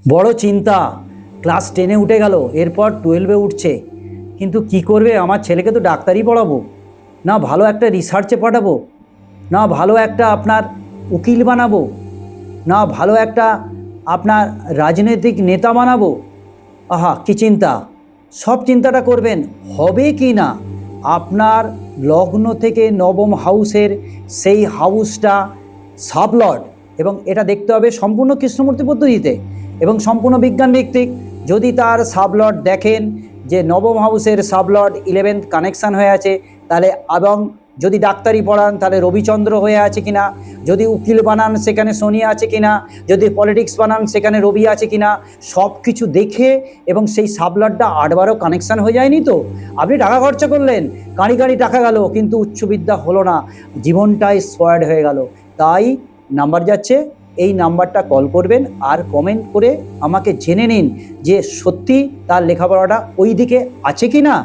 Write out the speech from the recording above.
বড় চিন্তা। ক্লাস 10-এ উঠে গেল, এরপর 12-এ উঠছে, কিন্তু কি করবে? আমার ছেলেকে তো ডাক্তারি পড়াবো, না ভালো একটা রিসার্চে পাঠাবো, না ভালো একটা আপনার উকিল বানাবো, না ভালো একটা আপনার রাজনৈতিক নেতা বানাবো। আহা, কি চিন্তা! সব চিন্তাটা করবেন হবে কি না আপনার লগ্ন থেকে নবম হাউসের সেই হাউসটা সাবলর্ড, এবং এটা দেখতে হবে সম্পূর্ণ কৃষ্ণমূর্তি পদ্ধতিতে এবং সম্পূর্ণ বিজ্ঞান ভিত্তিক। যদি তার সাবলর্ড দেখেন যে নবম হাউসের সাবলর্ড 11th কানেকশান হয়ে আছে, তাহলে এবং যদি ডাক্তারি পড়ান তাহলে রবিচন্দ্র হয়ে আছে কিনা, যদি উকিল বানান সেখানে শনি আছে কিনা, যদি পলিটিক্স বানান সেখানে রবি আছে কিনা, সব কিছু দেখে এবং সেই সাবলর্ডটা 8-12 কানেকশান হয়ে যায়নি তো? আপনি টাকা খরচা করলেন, কাঁড়ি কাঁড়ি টাকা গেল, কিন্তু উচ্চবিদ্যা হলো না, জীবনটাই স্পয়েলড হয়ে গেল। তাই নাম্বার যাচ্ছে, এই নাম্বারটা কল করবেন আর কমেন্ট করে আমাকে জেনে নিন যে সত্যি তার লেখাপড়াটা ওই দিকে আছে কি না।